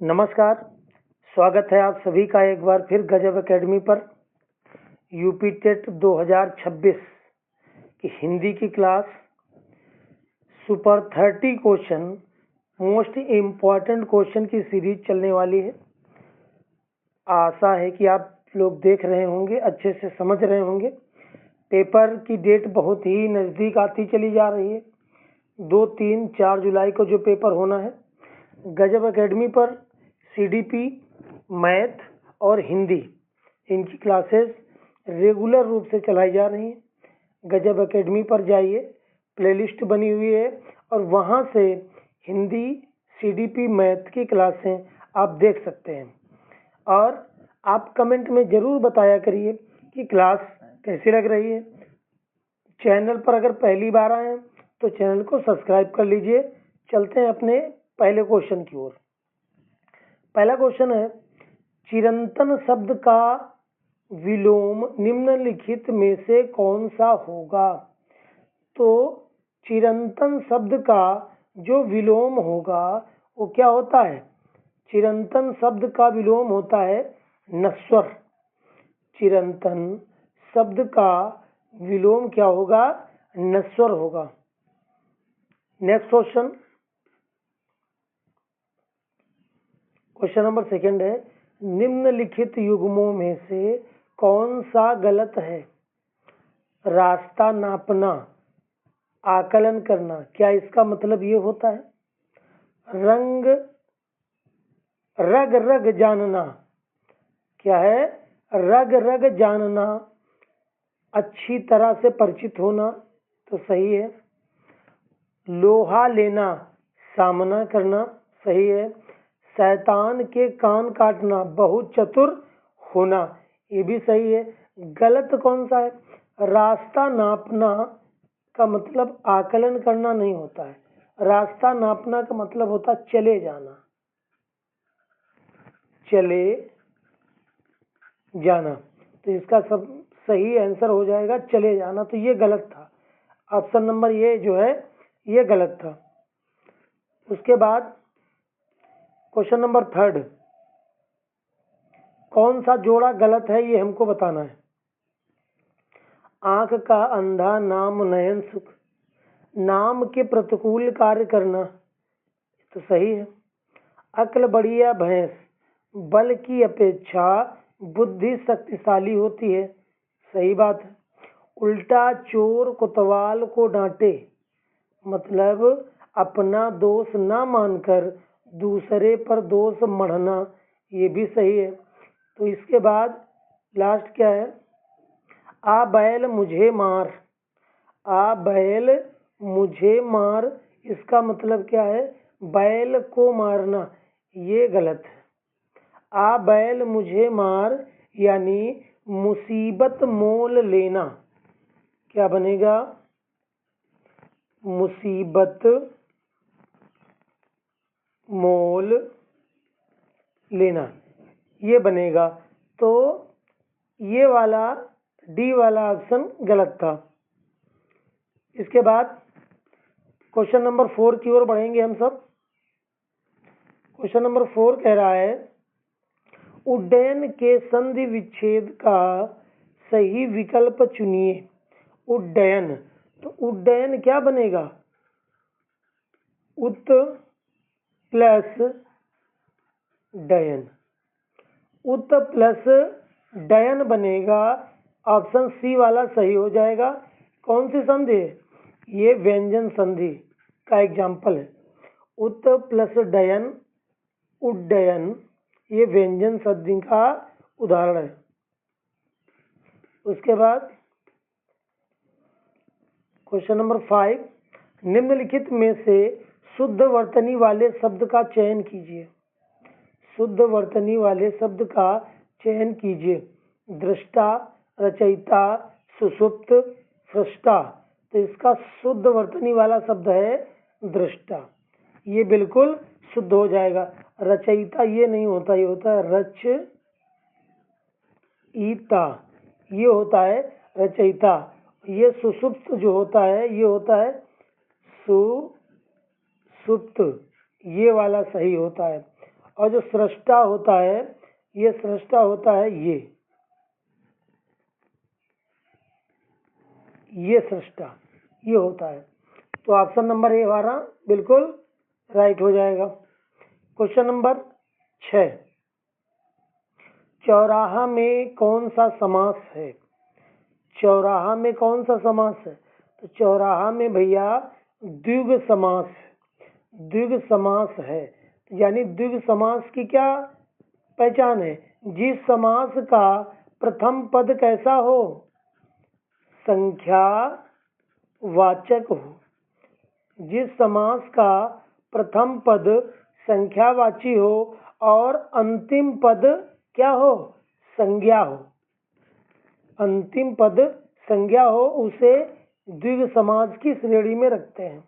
नमस्कार। स्वागत है आप सभी का एक बार फिर गजब एकेडमी पर। यूपी टेट 2026 की हिंदी की class super 30 question most important question की सीरीज चलने वाली है। आशा है कि आप लोग देख रहे होंगे, अच्छे से समझ रहे होंगे। पेपर की डेट बहुत ही नज़दीक आती चली जा रही है। 2, 3, 4 जुलाई को जो पेपर होना है, गजब एकेडमी पर सीडीपी, मैथ और हिंदी इनकी क्लासेस रेगुलर रूप से चलाई जा रही हैं। गजब एकेडमी पर जाइए, प्लेलिस्ट बनी हुई है और वहाँ से हिंदी, सीडीपी, मैथ की क्लासें आप देख सकते हैं। और आप कमेंट में ज़रूर बताया करिए कि क्लास कैसी लग रही है। चैनल पर अगर पहली बार आए हैं तो चैनल को सब्सक्राइब कर लीजिए। चलते हैं अपने पहले क्वेश्चन की ओर। पहला क्वेश्चन है, चिरंतन शब्द का विलोम निम्नलिखित में से कौन सा होगा? तो चिरंतन शब्द का जो विलोम होगा वो क्या होता है? चिरंतन शब्द का विलोम होता है नश्वर। चिरंतन शब्द का विलोम क्या होगा? नश्वर होगा। नेक्स्ट क्वेश्चन नंबर सेकंड है, निम्नलिखित युग्मों में से कौन सा गलत है? रास्ता नापना, आकलन करना, क्या इसका मतलब ये होता है? रग रग जानना, क्या है? रग रग जानना, अच्छी तरह से परिचित होना, तो सही है। लोहा लेना, सामना करना, सही है। शैतान के कान काटना, बहुत चतुर होना, ये भी सही है। गलत कौन सा है? रास्ता नापना का मतलब आकलन करना नहीं होता है। रास्ता नापना का मतलब होता है चले जाना, चले जाना। तो इसका सब सही आंसर हो जाएगा चले जाना। तो ये गलत था। ऑप्शन नंबर ये जो है ये गलत था। उसके बाद क्वेश्चन नंबर थर्ड, कौन सा जोड़ा गलत है ये हमको बताना है। आंख का अंधा नाम नयन सुख, नाम के प्रतिकूल कार्य करना, तो सही है। अक्ल बढ़िया भैंस, बल की अपेक्षा बुद्धि शक्तिशाली होती है, सही बात है। उल्टा चोर कोतवाल को डांटे, मतलब अपना दोष ना मानकर दूसरे पर दोष मढ़ना, ये भी सही है। तो इसके बाद लास्ट क्या है? आ बैल मुझे मार, आ बैल मुझे मार, इसका मतलब क्या है? बैल को मारना, ये गलत है। आ बैल मुझे मार यानी मुसीबत मोल लेना, क्या बनेगा? मुसीबत मोल लेना, ये बनेगा। तो ये वाला डी वाला ऑप्शन गलत था। इसके बाद क्वेश्चन नंबर 4 की ओर बढ़ेंगे हम सब। क्वेश्चन नंबर 4 कह रहा है, उड्डयन के संधि विच्छेद का सही विकल्प चुनिए। उड्डयन, तो उड्डयन क्या बनेगा? उत प्लस डयन, उत प्लस डयन बनेगा। ऑप्शन सी वाला सही हो जाएगा। कौन सी संधि है? ये व्यंजन संधि का एग्जाम्पल है। उत प्लस डयन, उड्डयन, ये व्यंजन संधि का उदाहरण है। उसके बाद क्वेश्चन नंबर 5, निम्नलिखित में से शुद्ध वर्तनी वाले शब्द का चयन कीजिए। शुद्ध वर्तनी वाले शब्द का चयन कीजिए। दृष्टा, रचयिता, सुषुप्त, सृष्टा। तो इसका शुद्ध वर्तनी वाला शब्द है दृष्टा, ये बिल्कुल शुद्ध हो जाएगा। रचयिता ये नहीं होता, ये होता है रचयिता, ये होता है रचयिता। ये सुषुप्त जो होता है ये होता है सुषुप्त, ये वाला सही होता है। और जो सृष्टा होता है, ये सृष्टा होता है ये सृष्टा, ये होता है। तो ऑप्शन नंबर ए हमारा बिल्कुल राइट हो जाएगा। क्वेश्चन नंबर 6, चौराहा में कौन सा समास है? चौराहा में कौन सा समास है? तो चौराहा में भैया द्विगु समास, द्विगु समास है। यानी द्विगु समास की क्या पहचान है? जिस समास का प्रथम पद कैसा हो? संख्या वाचक हो। जिस समास का प्रथम पद संख्यावाची हो और अंतिम पद क्या हो? संज्ञा हो। अंतिम पद संज्ञा हो, उसे द्विगु समास की श्रेणी में रखते हैं।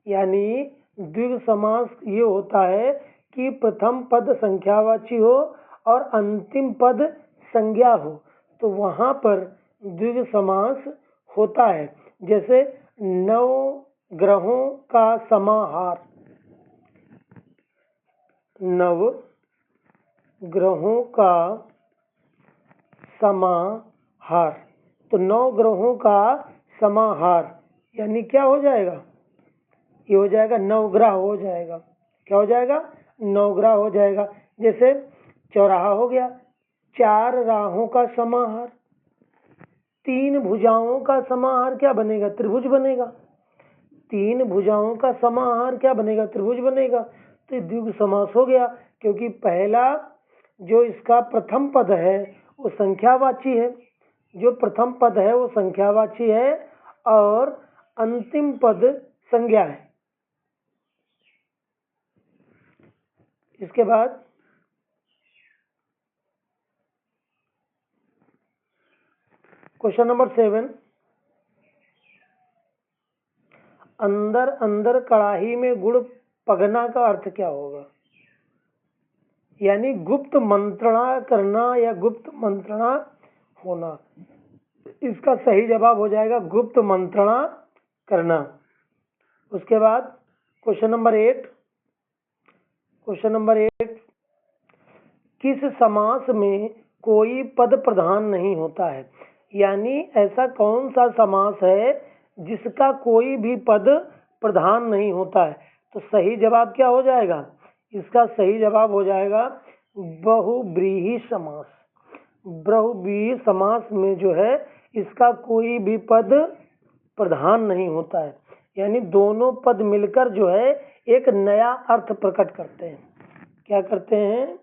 यानी द्विगु समास ये होता है कि प्रथम पद संख्यावाची हो और अंतिम पद संज्ञा हो, तो वहां पर द्विगु समास होता है। जैसे 9 ग्रहों का समाहार, 9 ग्रहों का समाहार। तो 9 ग्रहों का समाहार यानी क्या हो जाएगा? ये हो जाएगा 9 ग्रह हो जाएगा। क्या हो जाएगा? 9 ग्रह हो जाएगा। जैसे चौराहा हो गया, 4 राहों का समाहार, 3 भुजाओं का समाहार क्या बनेगा? त्रिभुज बनेगा। 3 भुजाओं का समाहार क्या बनेगा? त्रिभुज बनेगा। तो द्विगु समास हो गया, क्योंकि पहला जो इसका प्रथम पद है वो संख्यावाची है, जो प्रथम पद है वो संख्यावाची है और अंतिम पद संज्ञा है। इसके बाद क्वेश्चन नंबर 7, अंदर अंदर कड़ाही में गुड़ पगना का अर्थ क्या होगा? यानी गुप्त मंत्रणा करना या गुप्त मंत्रणा होना। इसका सही जवाब हो जाएगा गुप्त मंत्रणा करना। उसके बाद क्वेश्चन नंबर 8, क्वेश्चन नंबर 8, किस समास में कोई पद प्रधान नहीं होता है? यानी ऐसा कौन सा समास है जिसका कोई भी पद प्रधान नहीं होता है? तो सही जवाब क्या हो जाएगा? इसका सही जवाब हो जाएगा बहुव्रीहि समास। बहुव्रीहि समास में जो है इसका कोई भी पद प्रधान नहीं होता है, यानी दोनों पद मिलकर जो है एक नया अर्थ प्रकट करते हैं। क्या करते हैं?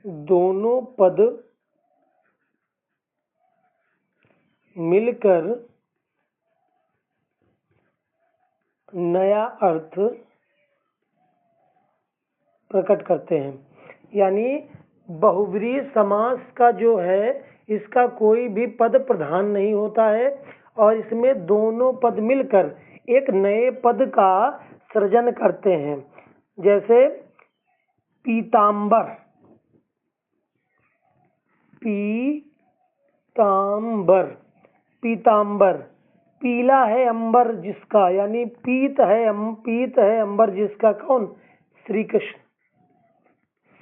दोनों पद मिलकर नया अर्थ प्रकट करते हैं। यानी बहुव्रीहि समास का जो है इसका कोई भी पद प्रधान नहीं होता है और इसमें दोनों पद मिलकर एक नए पद का सृजन करते हैं। जैसे पीतांबर, पीतांबर, पीतांबर, पीला है अंबर जिसका, यानी पीत है अंबर जिसका। कौन? श्री कृष्ण,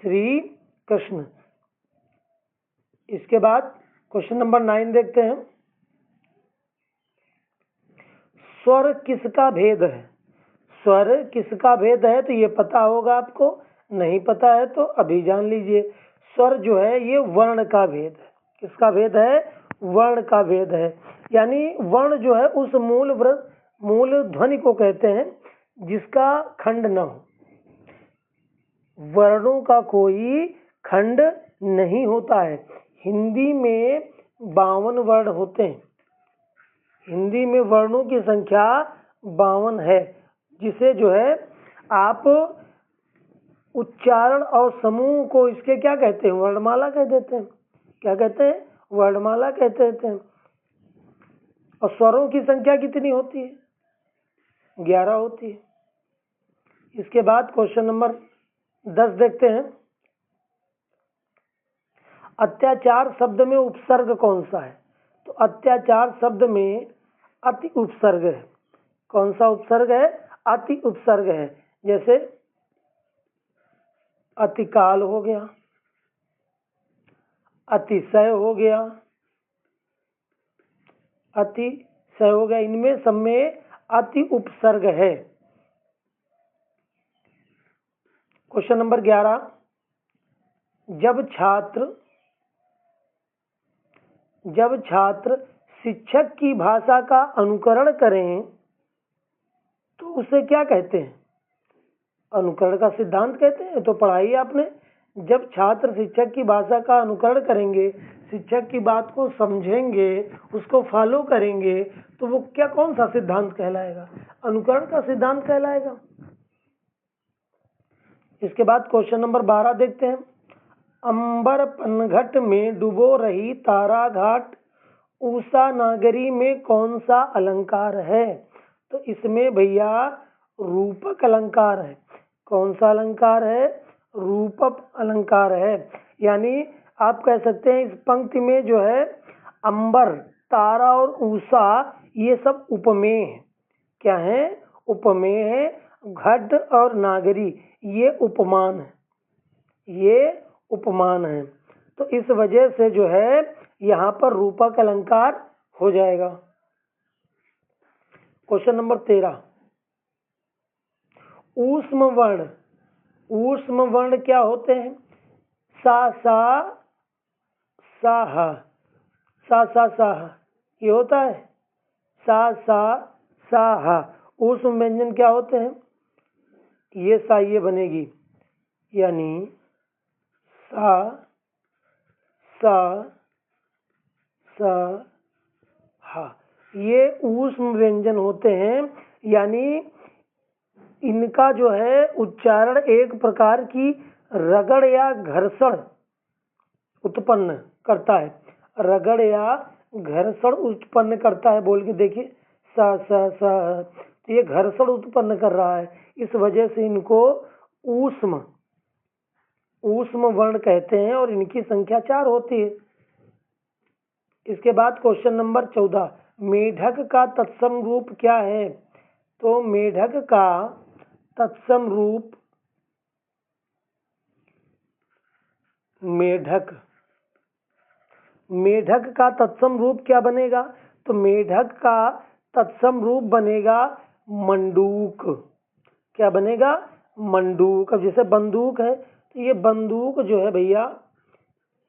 श्री कृष्ण। इसके बाद क्वेश्चन नंबर 9 देखते हैं, स्वर किसका भेद है? स्वर किसका भेद है? तो ये पता होगा आपको, नहीं पता है तो अभी जान लीजिए। स्वर जो है ये वर्ण का भेद है। किसका भेद है? वर्ण का भेद है। यानी वर्ण जो है उस मूल ध्वनि को कहते हैं जिसका खंड न हो। वर्णों का कोई खंड नहीं होता है। हिंदी में 52 वर्ण होते हैं। हिंदी में वर्णों की संख्या 52 है, जिसे जो है आप उच्चारण और समूह को इसके क्या कहते हैं? वर्णमाला कह देते हैं। क्या कहते हैं? वर्णमाला कहते हैं। और स्वरों की संख्या कितनी होती है? 11 होती है। इसके बाद क्वेश्चन नंबर 10 देखते हैं, अत्याचार शब्द में उपसर्ग कौन सा है? तो अत्याचार शब्द में अति उपसर्ग है। कौन सा उपसर्ग है? अति उपसर्ग है। जैसे अतिकाल हो गया, अतिशय हो गया, अतिशय हो गया। इनमें सब में अति उपसर्ग है। क्वेश्चन नंबर 11, जब छात्र शिक्षक की भाषा का अनुकरण करें तो उसे क्या कहते हैं? अनुकरण का सिद्धांत कहते हैं। तो पढ़ाई आपने, जब छात्र शिक्षक की भाषा का अनुकरण करेंगे, शिक्षक की बात को समझेंगे, उसको फॉलो करेंगे, तो वो क्या, कौन सा सिद्धांत कहलाएगा? अनुकरण का सिद्धांत कहलाएगा। इसके बाद क्वेश्चन नंबर 12 देखते हैं। अंबर पनघट में डुबो रही तारा घाट उषा नागरी में कौन सा अलंकार है? तो इसमें भैया रूपक अलंकार है। कौन सा अलंकार है? रूपक अलंकार है। यानी आप कह सकते हैं इस पंक्ति में जो है अंबर, तारा और उषा ये सब उपमेय है। क्या है? उपमेय है। घट और नागरी ये उपमान है, ये उपमान है। तो इस वजह से जो है यहाँ पर रूपक अलंकार हो जाएगा। क्वेश्चन नंबर 13, ऊष्म वर्ण, ऊष्म वर्ण क्या होते हैं? सा सा साहा, सा सा साहा ये होता है। सा सा साहा ऊष्म व्यंजन क्या होते हैं? ये सा ये बनेगी, यानी सा सा सा हा, ये ऊष्म व्यंजन होते हैं। यानी इनका जो है उच्चारण एक प्रकार की रगड़ या घर्षण उत्पन्न करता है। रगड़ या घर्षण उत्पन्न करता है। बोल के देखिए, सा सा सा, तो ये घर्षण उत्पन्न कर रहा है। इस वजह से इनको ऊष्म वर्ण कहते हैं और इनकी संख्या 4 होती है। इसके बाद क्वेश्चन नंबर 14, मेढक का तत्सम रूप क्या है? तो मेढक का तत्सम रूप, मेढक का तत्सम रूप क्या बनेगा? तो मेढक का तत्सम रूप बनेगा मंडूक। क्या बनेगा? मंडूक। अब जैसे बंदूक है तो ये बंदूक जो है भैया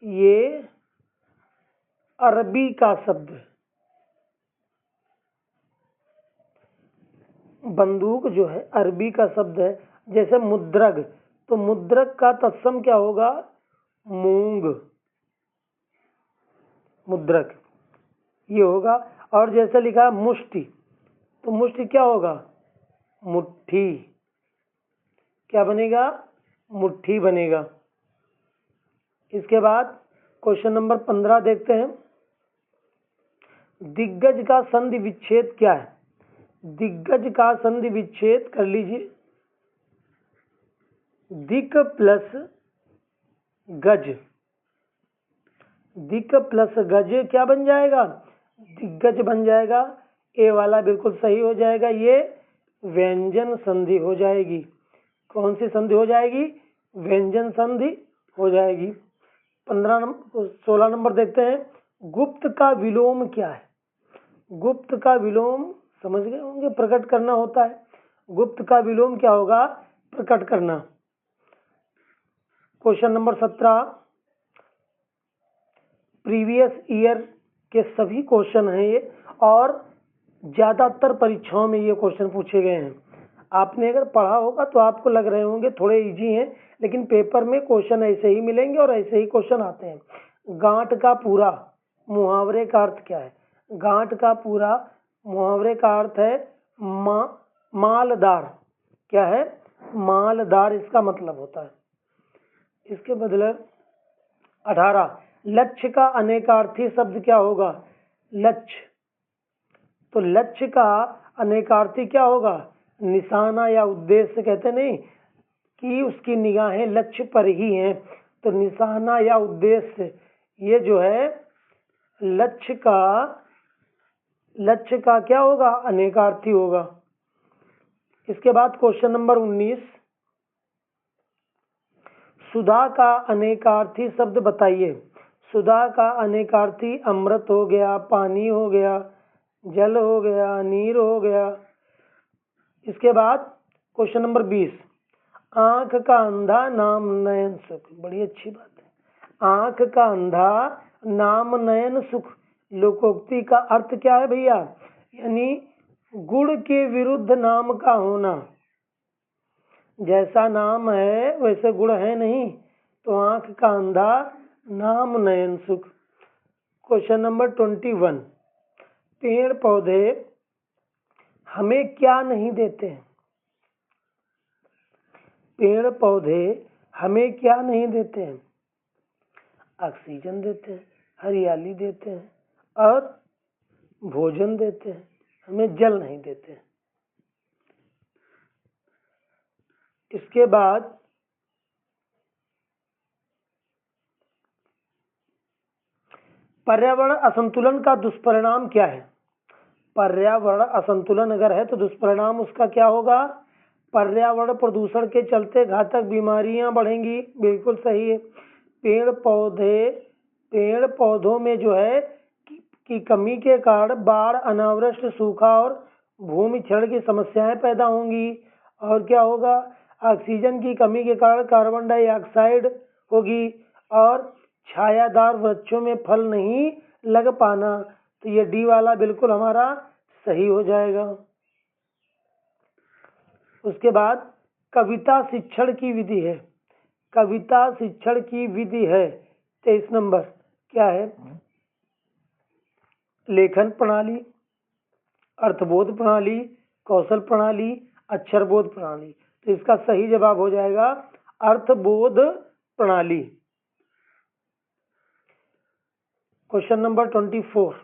ये अरबी का शब्द है। बंदूक जो है अरबी का शब्द है। जैसे मुद्रक, तो मुद्रक का तत्सम क्या होगा? मूंग, मुद्रक ये होगा। और जैसे लिखा है मुष्टि, तो मुष्टि क्या होगा? मुट्ठी। क्या बनेगा? मुट्ठी बनेगा। इसके बाद क्वेश्चन नंबर 15 देखते हैं। दिग्गज का संधि विच्छेद क्या है? दिग्गज का संधि विच्छेद कर लीजिए, दिक प्लस गज, दिक प्लस गज क्या बन जाएगा? दिग्गज बन जाएगा। ए वाला बिल्कुल सही हो जाएगा। ये व्यंजन संधि हो जाएगी। कौन सी संधि हो जाएगी? व्यंजन संधि हो जाएगी। 16 नंबर देखते हैं। गुप्त का विलोम क्या है? गुप्त का विलोम समझ गए होंगे, प्रकट करना होता है। गुप्त का विलोम क्या होगा? प्रकट करना। क्वेश्चन नंबर 17, प्रीवियस ईयर के सभी क्वेश्चन हैं ये, और ज्यादातर परीक्षाओं में ये क्वेश्चन पूछे गए हैं। आपने अगर पढ़ा होगा तो आपको लग रहे होंगे थोड़े इजी हैं, लेकिन पेपर में क्वेश्चन ऐसे ही मिलेंगे और ऐसे ही क्वेश्चन आते हैं। गांठ का पूरा मुहावरे का अर्थ क्या है? गांठ का पूरा मुहावरे का अर्थ है मालदार। क्या है? मालदार इसका मतलब होता है। इसके बदले 18, लक्ष्य का अनेकार्थी शब्द क्या होगा? लक्ष्य। तो लक्ष्य का अनेकार्थी क्या होगा? निशाना या उद्देश्य। कहते नहीं कि उसकी निगाहें लक्ष्य पर ही हैं, तो निशाना या उद्देश्य ये जो है लक्ष्य का क्या होगा? अनेकार्थी होगा। इसके बाद क्वेश्चन नंबर 19, सुधा का अनेकार्थी शब्द बताइए। सुधा का अनेकार्थी अमृत हो गया, पानी हो गया, जल हो गया, नीर हो गया। इसके बाद क्वेश्चन नंबर 20, आंख का अंधा नाम नयन सुख। बड़ी अच्छी बात है। आंख का अंधा नाम नयन सुख, लोकोक्ति का अर्थ क्या है भैया? यानी गुण के विरुद्ध नाम का होना। जैसा नाम है वैसे गुण है नहीं, तो आंख का अंधा नाम नयन सुख। क्वेश्चन नंबर 21, पेड़ पौधे हमें क्या नहीं देते हैं? पेड़ पौधे हमें क्या नहीं देते हैं? ऑक्सीजन देते हैं, हरियाली देते हैं और भोजन देते हैं, हमें जल नहीं देते हैं। इसके बाद पर्यावरण असंतुलन का दुष्परिणाम क्या है? पर्यावरण असंतुलन अगर है तो दुष्परिणाम उसका क्या होगा? पर्यावरण प्रदूषण के चलते घातक बीमारियां बढ़ेंगी। बिल्कुल सही है। पेड़ पौधों में जो है की कमी के कारण बाढ़, अनावृष्टि, सूखा और भूमि क्षरण की समस्याएं पैदा होंगी। और क्या होगा? ऑक्सीजन की कमी के कारण कार्बन डाइऑक्साइड होगी और छायादार वृक्षों में फल नहीं लग पाना। तो ये डी वाला बिल्कुल हमारा सही हो जाएगा। उसके बाद कविता शिक्षण की विधि है। कविता शिक्षण की विधि है 23 नंबर क्या है? लेखन प्रणाली, अर्थबोध प्रणाली, कौशल प्रणाली, अक्षरबोध प्रणाली। तो इसका सही जवाब हो जाएगा अर्थबोध प्रणाली। क्वेश्चन नंबर 24,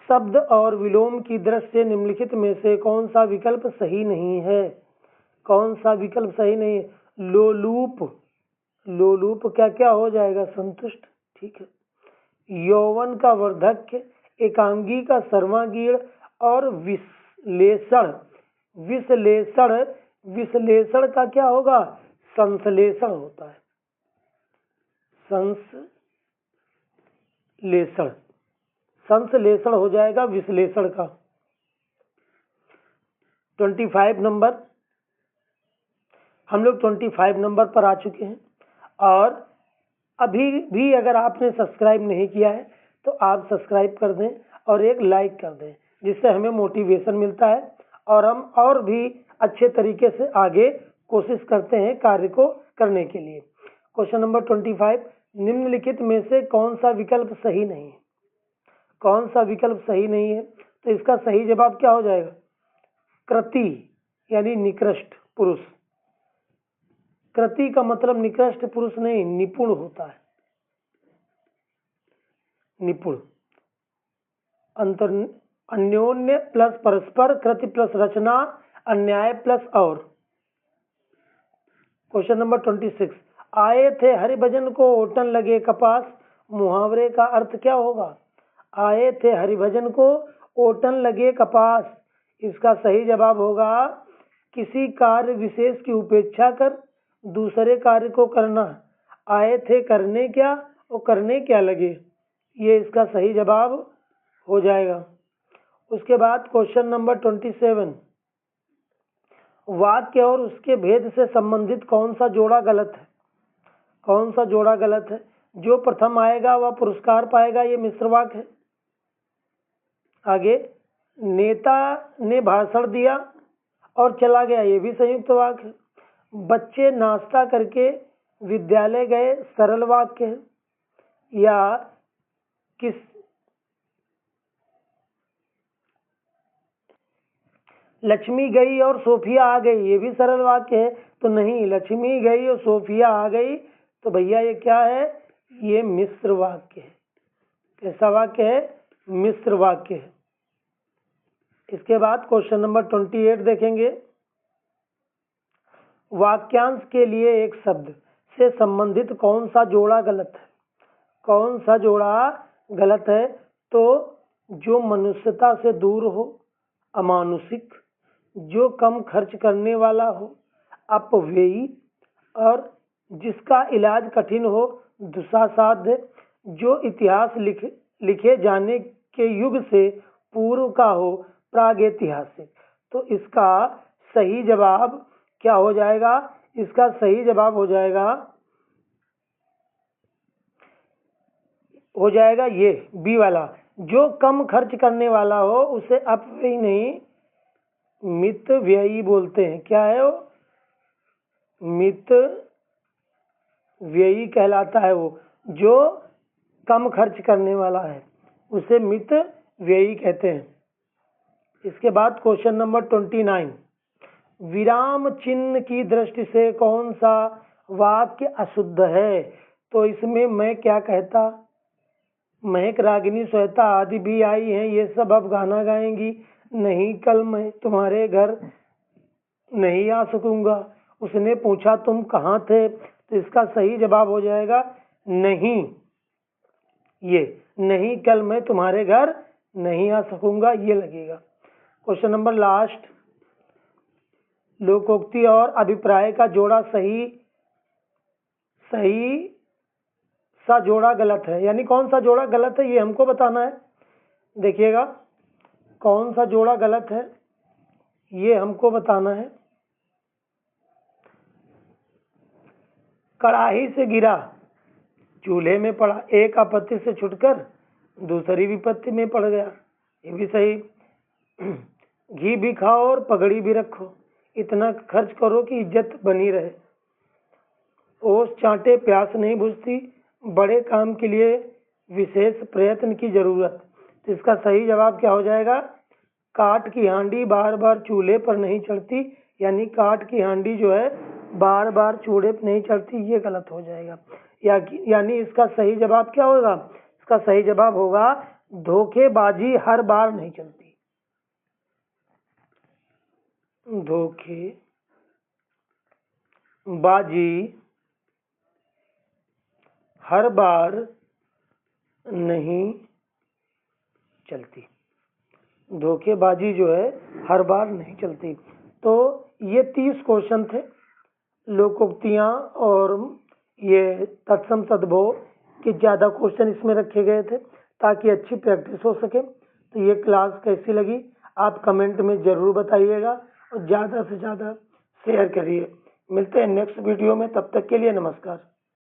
शब्द और विलोम की दृष्टि से निम्नलिखित में से कौन सा विकल्प सही नहीं है? कौन सा विकल्प सही नहीं है? लोलूप, लोलूप क्या क्या हो जाएगा? संतुष्ट, ठीक है। यौवन का वार्धक्य, एकांगी का सर्वांगीण और विश्लेषण। विश्लेषण, विश्लेषण का क्या होगा? संश्लेषण होता है। संश्लेषण, संश्लेषण हो जाएगा विश्लेषण का। 25 नंबर, हम लोग 25 नंबर पर आ चुके हैं। और अभी भी अगर आपने सब्सक्राइब नहीं किया है तो आप सब्सक्राइब कर दें और एक लाइक कर दें, जिससे हमें मोटिवेशन मिलता है और हम और भी अच्छे तरीके से आगे कोशिश करते हैं कार्य को करने के लिए। क्वेश्चन नंबर 25, निम्नलिखित में से कौन सा विकल्प सही नहीं है? कौन सा विकल्प सही नहीं है? तो इसका सही जवाब क्या हो जाएगा? कृति यानी निकृष्ट पुरुष। कृति का मतलब निकृष्ट पुरुष नहीं, निपुण होता है। निपुण, अंतर, अन्योन्य प्लस परस्पर, कृति प्लस रचना, अन्याय प्लस और। क्वेश्चन नंबर 26, आए थे हरिभजन को ओटन लगे कपास, मुहावरे का अर्थ क्या होगा? आए थे हरिभजन को ओटन लगे कपास। इसका सही जवाब होगा किसी कार्य विशेष की उपेक्षा कर दूसरे कार्य को करना। आए थे करने क्या और करने क्या लगे, ये इसका सही जवाब हो जाएगा। उसके बाद क्वेश्चन नंबर 27, वाक्य और उसके भेद से संबंधित कौन सा जोड़ा गलत है? कौन सा जोड़ा गलत है? जो प्रथम आएगा वह पुरस्कार पाएगा, ये मिश्र वाक्य है। आगे, नेता ने भाषण दिया और चला गया, ये भी संयुक्त वाक्य है। बच्चे नाश्ता करके विद्यालय गए, सरल वाक्य है। या किस लक्ष्मी गई और सोफिया आ गई, ये भी सरल वाक्य है। तो नहीं, लक्ष्मी गई और सोफिया आ गई, तो भैया ये क्या है? ये मिश्र वाक्य है। कैसा वाक्य है? मिश्र वाक्य है। इसके बाद क्वेश्चन नंबर 28 देखेंगे। वाक्यांश के लिए एक शब्द से संबंधित कौन सा जोड़ा गलत है? कौन सा जोड़ा गलत है? तो जो मनुष्यता से दूर हो, अमानुषिक, जो कम खर्च करने वाला हो, अपव्ययी और जिसका इलाज कठिन हो, दुस्साध्य, जो इतिहास लिखे जाने के युग से पूर्व का हो, प्रागैतिहासिक। तो इसका सही जवाब क्या हो जाएगा? इसका सही जवाब हो जाएगा ये बी वाला, जो कम खर्च करने वाला हो उसे अपव्ययी नहीं मित व्ययी बोलते हैं। क्या है वो? मित व्ययी कहलाता है वो, जो कम खर्च करने वाला है उसे मित व्ययी कहते हैं। इसके बाद क्वेश्चन नंबर 29, विराम चिन्ह की दृष्टि से कौन सा वाक्य अशुद्ध है? तो इसमें मैं क्या कहता, महक, रागिनी, श्वेता आदि भी आई हैं, ये सब अब गाना गाएंगी। नहीं, कल मैं तुम्हारे घर नहीं आ सकूंगा। उसने पूछा तुम कहाँ थे? तो इसका सही जवाब हो जाएगा नहीं। ये नहीं, कल मैं तुम्हारे घर नहीं आ सकूंगा, ये लगेगा। क्वेश्चन नंबर लास्ट, लोकोक्ति और अभिप्राय का जोड़ा सही सा जोड़ा गलत है, यानी कौन सा जोड़ा गलत है ये हमको बताना है। देखिएगा, कौन सा जोड़ा गलत है ये हमको बताना है। कड़ाही से गिरा, चूल्हे में पड़ा, एक आपत्ति से छुटकर दूसरी विपत्ति में पड़ गया, ये भी सही। घी भी खाओ और पगड़ी भी रखो, इतना खर्च करो कि इज्जत बनी रहे। ओस चाटे प्यास नहीं बुझती, बड़े काम के लिए विशेष प्रयत्न की जरूरत। तो इसका सही जवाब क्या हो जाएगा? काठ की हांडी बार बार चूल्हे पर नहीं चढ़ती, यानी काठ की हांडी जो है बार बार चूल्हे पर नहीं चढ़ती, ये गलत हो जाएगा। यानी इसका सही जवाब क्या होगा? इसका सही जवाब होगा धोखेबाजी हर बार नहीं चलती। धोखेबाजी हर बार नहीं चलती। धोखेबाजी जो है हर बार नहीं चलती। तो ये 30 क्वेश्चन थे, लोकोक्तियाँ और ये तत्सम तद्भव के ज़्यादा क्वेश्चन इसमें रखे गए थे ताकि अच्छी प्रैक्टिस हो सके। तो ये क्लास कैसी लगी आप कमेंट में ज़रूर बताइएगा और ज़्यादा से ज़्यादा शेयर करिए। मिलते हैं नेक्स्ट वीडियो में, तब तक के लिए नमस्कार।